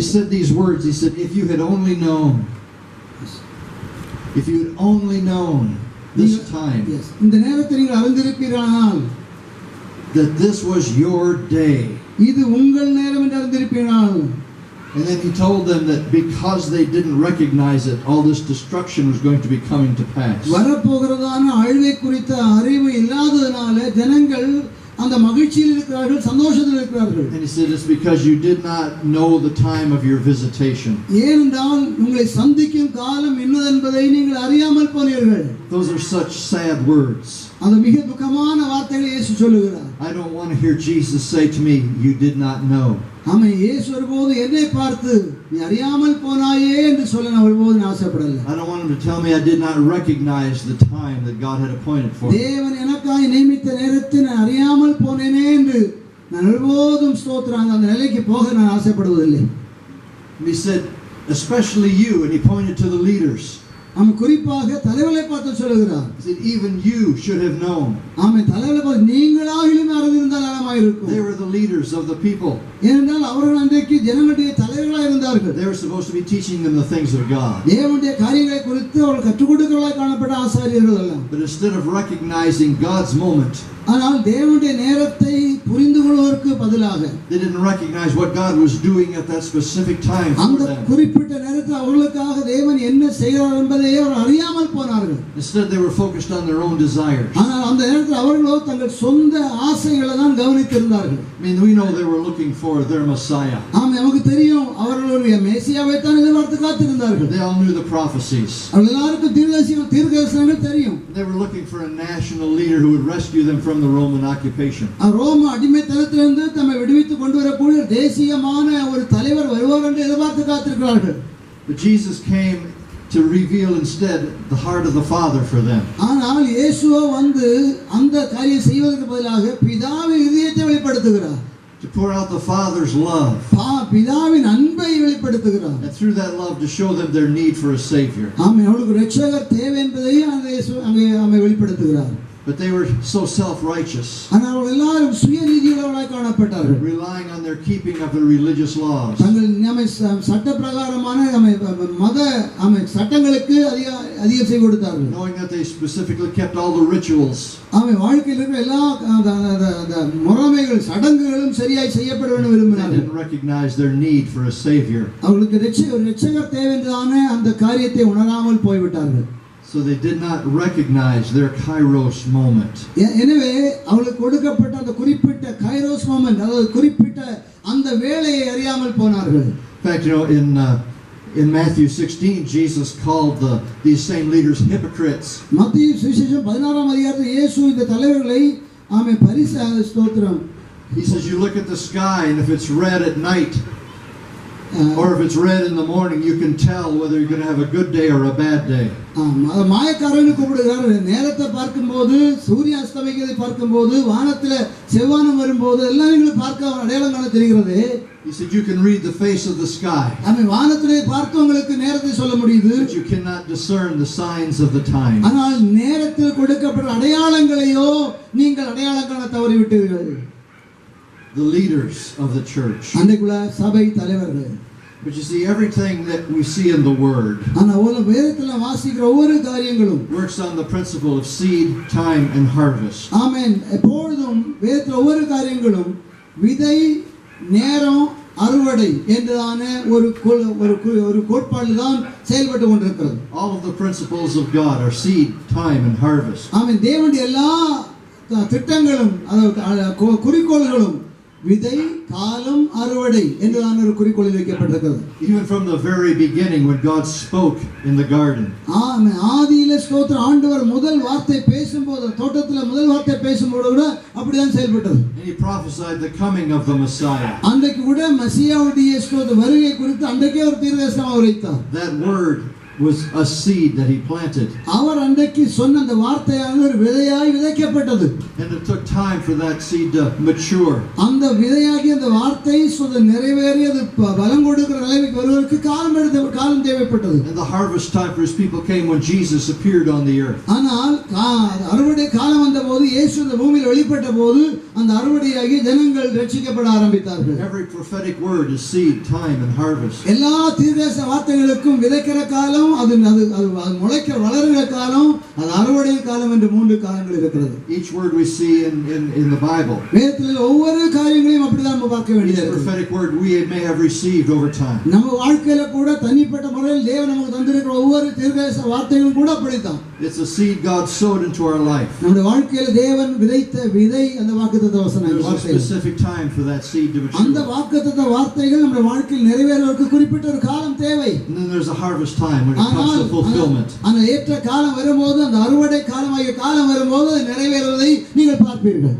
He said these words. He said, if you had only known this time, இந்த நேரத்தை நீங்கள் அறிந்திருப்பீர்களானால், that this was your day. இது உங்கள் நேரம் என்று அறிந்திருப்பீர்கள். And then he told them that because they didn't recognize it, all this destruction was going to be coming to pass. வரப்போகிறதான அழிவை குறித்த அறிவு இல்லாததனால ஜனங்கள் அந்த மகிழ்ச்சியில் இருக்கிறார்கள், சந்தோஷத்தில் இருக்கிறார்கள். And he said it's because you did not know the time of your visitation. ஏனென்றால் உங்களை சந்திக்கும் காலம் என்னதென்பதை நீங்கள் அறியாமல் போனீர்கள். Those are such sad words. அந்த மிக துக்கமான வார்த்தைகளை இயேசு சொல்லுகிறார். I don't want to hear Jesus say to me, you did not know. ஆமென். இயேசு ஒருபோது என்னை பார்த்து நீ அறியாமல் போனாயே என்று சொல்ல நான் ஒருபோது ஆசைப்படல. I don't want him to tell me I did not recognize the time that God had appointed for me. தேவன் எனக்காக நியமித்த நேரத்தை நான் அறியாமல் போனேனே என்று நான் ஒருபோதும் ஸ்தோத்திரம் அந்த நிலைக்கு போக நான் ஆசைப்படுவதில்லை. And he said, especially you, and he pointed to the leaders. அவன் குறிப்பாக தலைவர்களை பார்த்து சொல்லுகிறார். He said, even you should have known. ஆமென். தலைவர்களை பார்த்து நீங்களாகிலும் அறிந்திருந்தால் நலமாயிருக்கும். They were the leaders of the people. ஏனென்றால் அவர்கள் அன்றைக்கு ஜனங்களுடைய தலைவர்களாக இருந்தார்கள். They were supposed to be teaching them the things of God. தேவனுடைய காரியங்களை குறித்து அவர்கள் கற்றுக் கொடுக்கிறவர்களாக காணப்பட்ட ஆசாரியர்கள் அல்ல. But instead of recognizing God's moment, ஆனால் தேவனுடைய நேரத்தை புரிந்து கொள்வதற்கு பதிலாக they didn't recognize what God was doing at that specific time for அந்த them. குறிப்பிட்ட நேரத்தில் அவர்களுக்காக தேவன் என்ன செய்கிறார் என்பதை அவர்கள் அறியாமல் போனார்கள். Instead they were focused on their own desires. ஆனால் அந்த நேரத்தில் அவர்களோ தங்கள் சொந்த ஆசைகளை தான் கவனித்திருந்தார்கள். I mean, we know they were looking for their Messiah. ஆமென். நமக்கு தெரியும் அவர்களுடைய மேசியாவை தான் எதிர்பார்த்து காத்திருந்தார்கள். They all knew the prophecies. அவர்கள் எல்லாருக்கும் தீர்க்கதரிசனங்கள் தெரியும். They were looking for a national leader who would rescue them from the Roman occupation. ரோம அடிமைத்தனத்திலிருந்து தம்மை விடுவித்து கொண்டு வரக்கூடிய தேசியமான ஒரு தலைவர் வருவார் என்று எதிர்பார்த்து காத்திருக்கிறார்கள். But Jesus came to reveal instead the heart of the Father for them. ஆனால் இயேசுவோ வந்து அந்த காரியம் செய்வதற்கு பதிலாக பிதாவின் இதயத்தை வெளிப்படுத்துகிறார். To pour out the Father's love. பிதாவின் அன்பை வெளிப்படுத்துகிறார். And through that love to show them their need for a savior. ஆமென். அவர்களுக்கு இரட்சகர் தேவை என்பதை அந்த இயேசு அங்கே வெளிப்படுத்துகிறார். But they were so self-righteous, ஆனால் அவர்கள் எல்லாரும் சுயநீதியுள்ளவர்களாக காணப்பட்டார்கள். relying on their keeping of the religious laws. தங்கள் சட்ட பிரகாரமான மத சட்டங்களுக்கு அதிக செய்ய கொடுத்தார்கள். Knowing that they specifically kept all the rituals. வாழ்க்கையில் இருக்கிற எல்லா முறைமைகள் சடங்குகளும் சரியாய் செய்யப்பட வேண்டும் விரும்பினார்கள். They didn't recognize their need for a savior. அவர்களுக்கு இரட்சகர் தேவை என்றான அந்த காரியத்தை உணராமல் போய்விட்டார்கள். So they did not recognize their kairos moment. எனவே அவளுக்கு கொடுக்கப்பட்ட அந்த குறிப்பிட்ட கைரோஸ் மொமெண்ட், அதாவது குறிப்பிட்ட அந்த வேளையை அறியாமல் போனார்கள். In fact, you know, in Matthew 16, Jesus called these same leaders hypocrites. மத்தேயு சுவிசேஷம் 16ஆம் அதிகாரத்தில் இயேசு இந்த தலைவர்களை ஸ்தோத்திரம். He says, you look at the sky, and if it's red at night, or if it's red in the morning, you can tell whether you're going to have a good day or a bad day. மாயக்காரன்னு கூப்பிடுகிறார். நேரத்தை பார்க்கும்போது, சூரிய அஸ்தமிக்கிறதை பார்க்கும்போது, வானத்துல செவ்வானம் வரும்போது எல்லாம் நீங்கள் பார்க்க அடையாளம் காண தெரிகிறது. He said you can read the face of the sky. வானத்திலே பார்த்து உங்களுக்கு நேரத்தை சொல்ல முடியுது. But you cannot discern the signs of the time. ஆனால் நேரத்தில் கொடுக்கப்பட்ட அடையாளங்களையோ நீங்கள் அடையாளம் காண தவறிவிட்டீர்கள். The leaders of the church. அன்றைக்குள்ள சபை தலைவர்கள். But you see, everything that we see in the Word வேதத்துல வாசிக்கிற ஒவ்வொரு காரியங்களும் works on the principle of seed, time, and harvest. ஆமென். எப்பொழுதும் வேதத்துல ஒவ்வொரு காரியங்களும் விதை, நேரம், அறுவடை என்றதான ஒரு கோட்பாடு தான் செயல்பட்டு கொண்டிருக்கிறது. All of the principles of God are seed, time, and harvest. ஆமென். தேவனுடைய எல்லா திட்டங்களும் குறிக்கோள்களும் விதை, காலம், அறுவடை என்றதான ஒரு குறிக்கோளில் வைக்கப்பட்டிருக்கிறது. Even from the very beginning when God spoke in the garden. ஆமென். ஆதியிலே ஸ்தோத்திரம் ஆண்டவர் முதல் வார்த்தை பேசும்போது, தோட்டத்தில் முதல் வார்த்தை பேசும்போது கூட அப்படிதான் செயல்பட்டது. And he prophesied the coming of the Messiah. அன்றைக்கு கூட மெசியாவுடைய வருகை குறித்து அன்றைக்கே ஒரு தீர்க்கதரிசனம் உரைத்தார். That word was a seed that he planted. அவர் அன்றைக்கு சொன்ன அந்த வார்த்தையானது ஒரு விதையாய் விதைக்கப்பட்டது. And it took time for that seed to mature. அந்த விதையாகி அந்த வார்த்தை நிறைவேறி அது பலன் கொடுக்கிற நிலைமைக்கு வருவதற்கு காலம் தேவைப்பட்டது. And the harvest time for his people came when Jesus appeared on the earth. ஆனால் அறுவடை காலம் வந்தபோது இயேசு இந்த பூமியில் வெளிப்பட்ட போது அந்த அறுவடையாகி ஜனங்கள் ரட்சிக்கப்பட ஆரம்பித்தார்கள். Every prophetic word is seed, time and harvest. எல்லா தீர்க்கதரிசன வார்த்தைகளுக்கும் விதைக்கிற காலம், அது முளைக்க வளருகிற காலம், அது அறுவடை காலம் என்று 3 காலங்கள் இருக்கிறது. Each word we see in the Bible. வேதத்தில் ஒவ்வொரு காரியங்களையும் அப்படிதான் நம்ம பார்க்க வேண்டியது. Each prophetic word we may have received over time. நம்ம வாழ்க்கையில கூட தனிப்பட்ட முறையில் தேவன் நமக்கு தந்திருக்கிற ஒவ்வொரு தீர்க்கதரிசன வார்த்தைகளும் கூட அப்படித்தான். It's a seed God sowed into our life. நம்முடைய வாழ்க்கையில தேவன் விதைத்த விதை அந்த வாக்குத்தத்த வசனங்கள். There's a specific time for that seed to mature. அந்த வாக்குத்தத்த வார்த்தைகள் நம்முடைய வாழ்க்கையில் நிறைவேறுவதற்கு குறிப்பிட்ட ஒரு காலம் தேவை. And then there's a harvest time when it comes to fulfillment. அந்த ஏற்ற காலம் வரும்போது, அந்த அறுவடை காலமாகிய காலம் வரும்போது அது நிறைவேறுவதை நீங்கள் பார்ப்பீர்கள்.